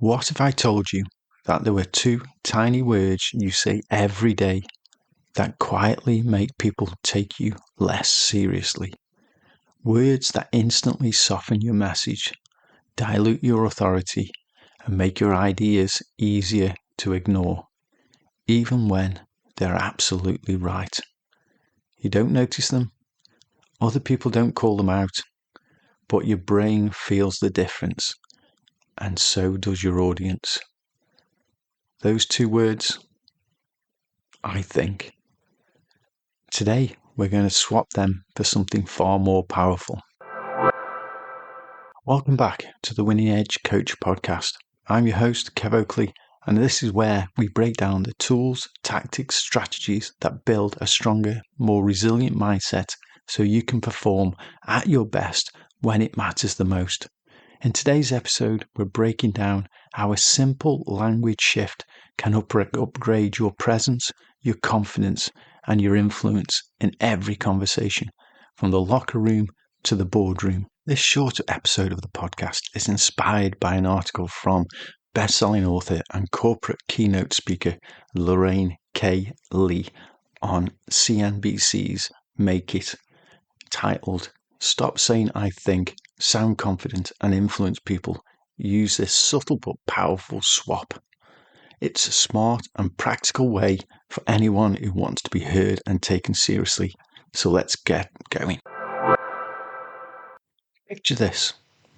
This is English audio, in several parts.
What if I told you that there were two tiny words you say every day that quietly make people take you less seriously? Words that instantly soften your message, dilute your authority, and make your ideas easier to ignore, even when they're absolutely right. You don't notice them, other people don't call them out, but your brain feels the difference, and so does your audience. Those two words, I think. Today, we're going to swap them for something far more powerful. Welcome back to the Winning Edge Coach podcast. I'm your host, Kev Oakley, and this is where we break down the tools, tactics, strategies that build a stronger, more resilient mindset so you can perform at your best when it matters the most. In today's episode, we're breaking down how a simple language shift can upgrade your presence, your confidence, and your influence in every conversation, from the locker room to the boardroom. This shorter episode of the podcast is inspired by an article from best-selling author and corporate keynote speaker Lorraine K on CNBC's Make It, titled "Stop Saying I Think, Sound Confident, and Influence People. Use this subtle but powerful swap." It's a smart and practical way for anyone who wants to be heard and taken seriously. So let's get going. Picture this.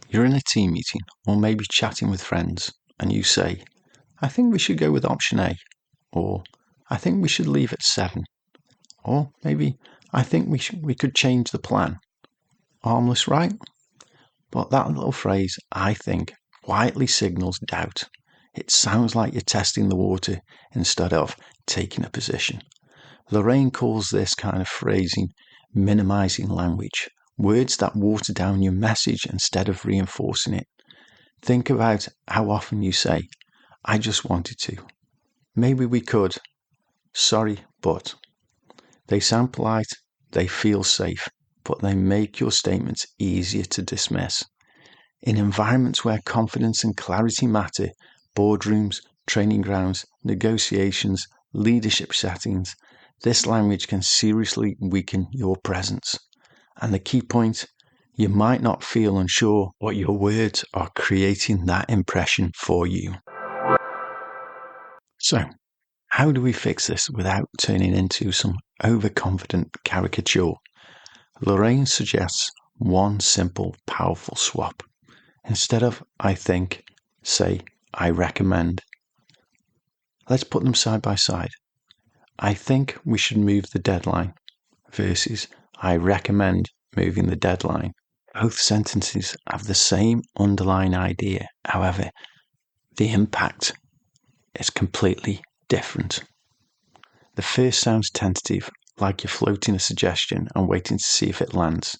You're in a team meeting or maybe chatting with friends and you say, "I think we should go with option A," or "I think we should leave at 7," or maybe "I think we could change the plan." Harmless, right? But that little phrase, "I think," quietly signals doubt. It sounds like you're testing the water instead of taking a position. Lorraine calls this kind of phrasing minimising language, words that water down your message instead of reinforcing it. Think about how often you say, "I just wanted to," "Maybe we could," "Sorry, but." They sound polite, they feel safe, but they make your statements easier to dismiss. In environments where confidence and clarity matter, boardrooms, training grounds, negotiations, leadership settings, this language can seriously weaken your presence. And the key point, you might not feel unsure, but your words are creating that impression for you. So, how do we fix this without turning into some overconfident caricature? Lorraine suggests one simple, powerful swap. Instead of "I think," say "I recommend." Let's put them side by side. "I think we should move the deadline" versus "I recommend moving the deadline." Both sentences have the same underlying idea. However, the impact is completely different. The first sounds tentative, like you're floating a suggestion and waiting to see if it lands.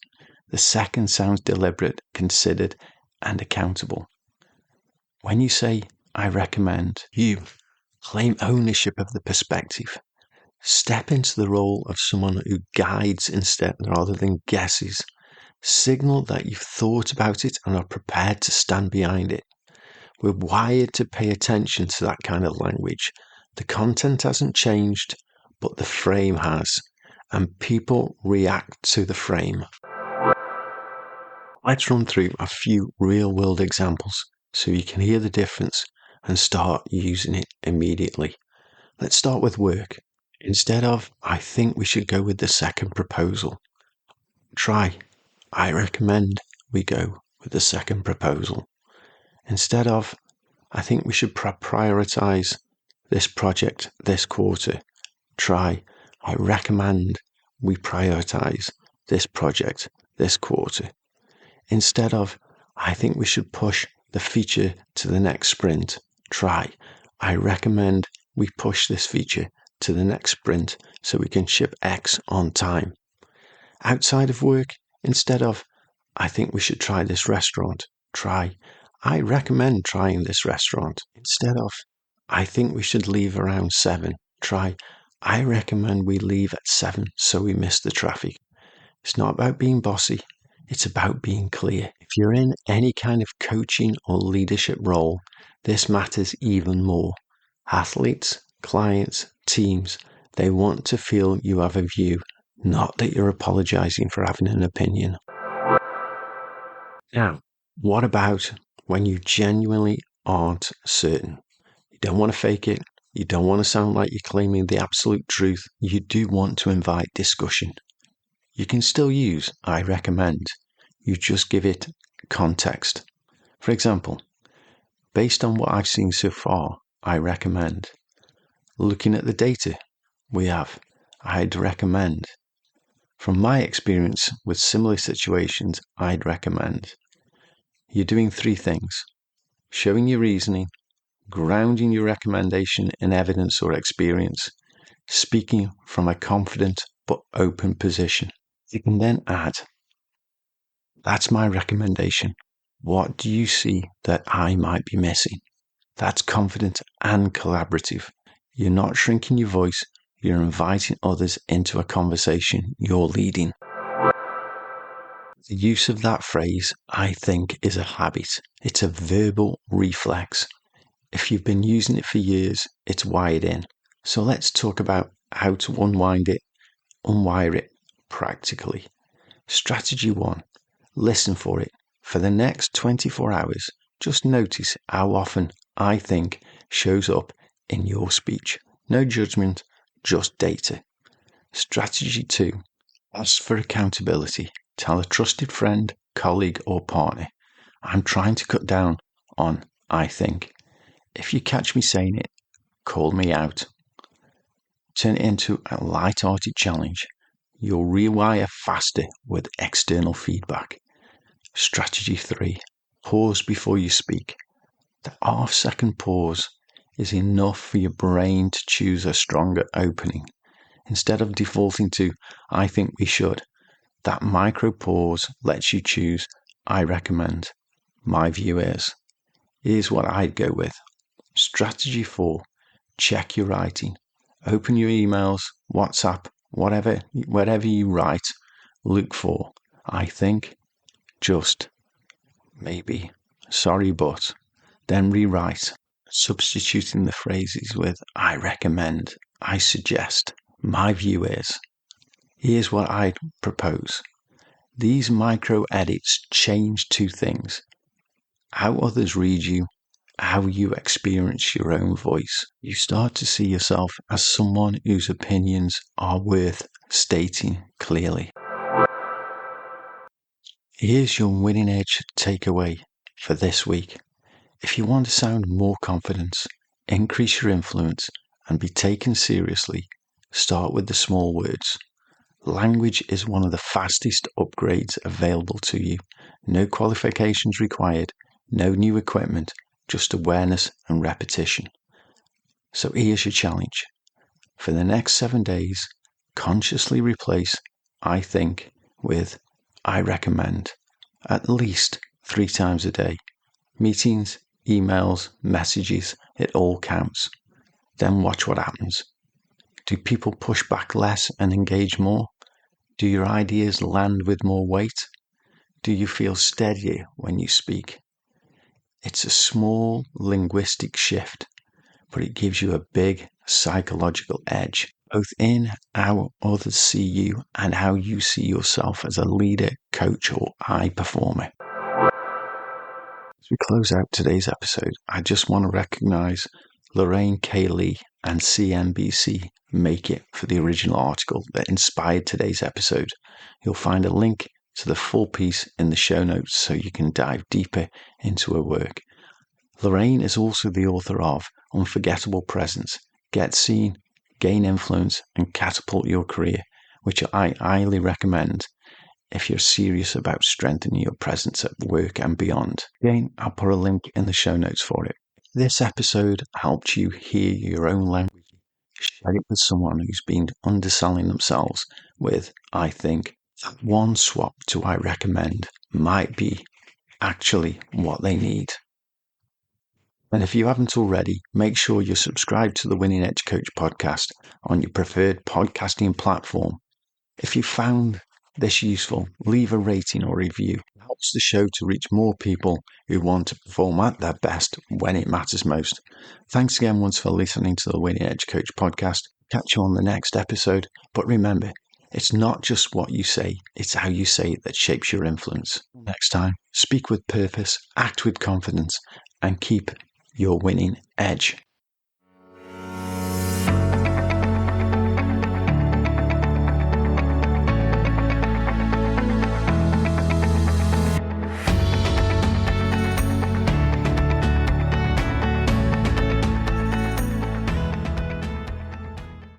The second sounds deliberate, considered, and accountable. When you say "I recommend," you claim ownership of the perspective. Step into the role of someone who guides instead rather than guesses. Signal that you've thought about it and are prepared to stand behind it. We're wired to pay attention to that kind of language. The content hasn't changed, but the frame has, and people react to the frame. Let's run through a few real-world examples so you can hear the difference and start using it immediately. Let's start with work. Instead of "I think we should go with the second proposal," try "I recommend we go with the second proposal." Instead of "I think we should prioritize this project this quarter," try "I recommend we prioritize this project this quarter." Instead of "I think we should push the feature to the next sprint," try "I recommend we push this feature to the next sprint so we can ship X on time." Outside of work, instead of "I think we should try this restaurant," try "I recommend trying this restaurant." Instead of "I think we should leave around 7," try "I recommend we leave at 7 so we miss the traffic." It's not about being bossy. It's about being clear. If you're in any kind of coaching or leadership role, this matters even more. Athletes, clients, teams, they want to feel you have a view, not that you're apologizing for having an opinion. Now, what about when you genuinely aren't certain? You don't want to fake it. You don't want to sound like you're claiming the absolute truth. You do want to invite discussion. You can still use I recommend. You just give it context. For example, based on what I've seen so far, I recommend. Looking at the data we have, I'd recommend. From my experience with similar situations, I'd recommend. You're doing 3 things: showing your reasoning, grounding your recommendation in evidence or experience, speaking from a confident but open position. You can then add, that's my recommendation. What do you see that I might be missing? That's confident and collaborative. You're not shrinking your voice. You're inviting others into a conversation you're leading. The use of that phrase, I think, is a habit. It's a verbal reflex. If you've been using it for years, it's wired in. So let's talk about how to unwire it practically. Strategy 1, listen for it. For the next 24 hours, just notice how often I think shows up in your speech. No judgment, just data. Strategy 2, ask for accountability. Tell a trusted friend, colleague, or partner, I'm trying to cut down on I think. If you catch me saying it, call me out. Turn it into a light-hearted challenge. You'll rewire faster with external feedback. Strategy 3, pause before you speak. The half-second pause is enough for your brain to choose a stronger opening. Instead of defaulting to, I think we should, that micro pause lets you choose, I recommend, my view is. Here's what I'd go with. Strategy 4, check your writing. Open your emails, WhatsApp, wherever you write, look for, I think, just, maybe, sorry but, then rewrite, substituting the phrases with I recommend, I suggest, my view is. Here's what I'd propose. These micro edits change 2 things: how others read you, how you experience your own voice. You start to see yourself as someone whose opinions are worth stating clearly. Here's your winning edge takeaway for this week. If you want to sound more confident, increase your influence, and be taken seriously, start with the small words. Language is one of the fastest upgrades available to you. No qualifications required, no new equipment, just awareness and repetition. So here's your challenge. For the next 7 days, consciously replace I think with I recommend at least 3 times a day. Meetings, emails, messages, it all counts. Then watch what happens. Do people push back less and engage more? Do your ideas land with more weight? Do you feel steadier when you speak? It's a small linguistic shift, but it gives you a big psychological edge, both in how others see you and how you see yourself as a leader, coach, or high performer. As we close out today's episode, I just want to recognize Lorraine K and CNBC Make It for the original article that inspired today's episode. You'll find a link to the full piece in the show notes so you can dive deeper into her work. Lorraine is also the author of Unforgettable Presence, Get Seen, Gain Influence, and Catapult Your Career, which I highly recommend if you're serious about strengthening your presence at work and beyond. Again, I'll put a link in the show notes for it. If this episode helped you hear your own language, share it with someone who's been underselling themselves with, I think, that one swap to I recommend might be actually what they need. And if you haven't already, make sure you're subscribed to the Winning Edge Coach podcast on your preferred podcasting platform. If you found this useful, leave a rating or review. It helps the show to reach more people who want to perform at their best when it matters most. Thanks again once for listening to the Winning Edge Coach podcast. Catch you on the next episode. But remember, it's not just what you say, it's how you say it that shapes your influence. Next time, speak with purpose, act with confidence, and keep your winning edge.